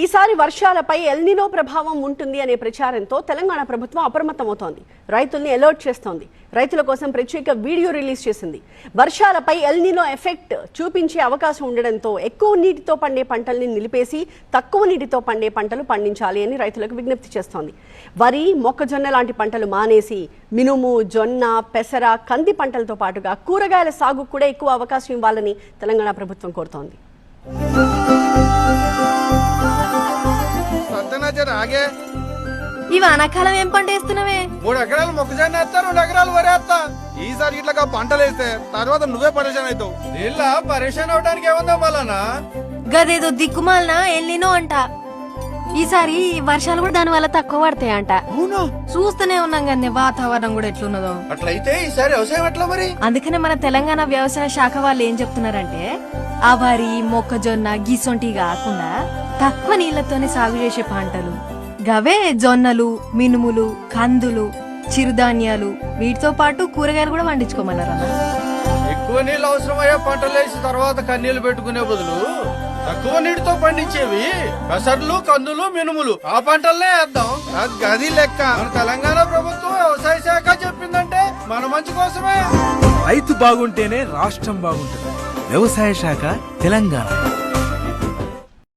ఈసారి వర్షాలపై ఎల్నినో ప్రభావం ఉంటుంది అనే ప్రచారంతో తెలంగాణ ప్రభుత్వం అప్రమత్తమవుతోంది. రైతుల్ని అలర్ట్ చేస్తోంది. రైతుల కోసం ప్రత్యేక వీడియో రిలీజ్ చేసింది. వర్షాలపై ఎల్నినో ఎఫెక్ట్ చూపించే అవకాశం ఉండడంతో ఎక్కువ నీటితో పండే పంటల్ని నిలిపేసి తక్కువ నీటితో పండే పంటలు పండించాలి అని రైతులకు విజ్ఞప్తి చేస్తోంది. వరి, మొక్కజొన్న లాంటి పంటలు మానేసి మినుము, జొన్న, పెసర, కంది పంటలతో పాటుగా కూరగాయల సాగుకు కూడా ఎక్కువ అవకాశం ఇవ్వాలని తెలంగాణ ప్రభుత్వం కోరుతోంది. ఆగే ఈ వానాకాలం ఏం పంట వేస్తున్నావే? 3 ఎకరాలు మొక్కజొన్న వేస్తా, 2 ఎకరాలు వరి వేస్తా. ఈసారి ఇట్లా పంటలు వేస్తే తర్వాత నువ్వే పరేషాన్ అవుతావు. నీళ్ళ పరేషాన్ అవడానికి ఏముందా మళ్ళా? గదేదో దిక్కుమాలనా ఎల్నినో అంట. ఈసారి వర్షాలు కూడా దాని వల్ల తక్కువ పడతాయంట. చూస్తూనే ఉన్నాం కానీ వాతావరణం కూడా ఎట్లున్నదో. అట్లయితే ఈసారి వ్యవసాయం ఎట్లా మరి? అందుకనే మన తెలంగాణ వ్యవసాయ శాఖ వాళ్ళు ఏం చెప్తున్నారంటే ఆ వరి, మొక్కజొన్న గిసొంటి కాకుండా తక్కువ నీళ్లతోనే సాగు చేసే పంటలు గవే జొన్నలు, మినుములు, కందులు, చిరుధాన్యాలు వీటితో పాటు కూరగాయలు కూడా పండించుకోమన్నారు. ఎక్కువ నీళ్ళు అవసరమయ్యే పంటలు వేసి తర్వాత కన్నీళ్లు పెట్టుకునే బదులు తక్కువ నీటితో పండించేవి పెసర్లు, కందులు, మినుములు ఆ పంటలనే వేద్దాం. అది గది లెక్క. మన తెలంగాణ ప్రభుత్వం వ్యవసాయ శాఖ చెప్పిందంటే మన మంచి కోసమే. రైతు బాగుంటేనే రాష్ట్రం బాగుంటుంది. వ్యవసాయ శాఖ తెలంగాణ.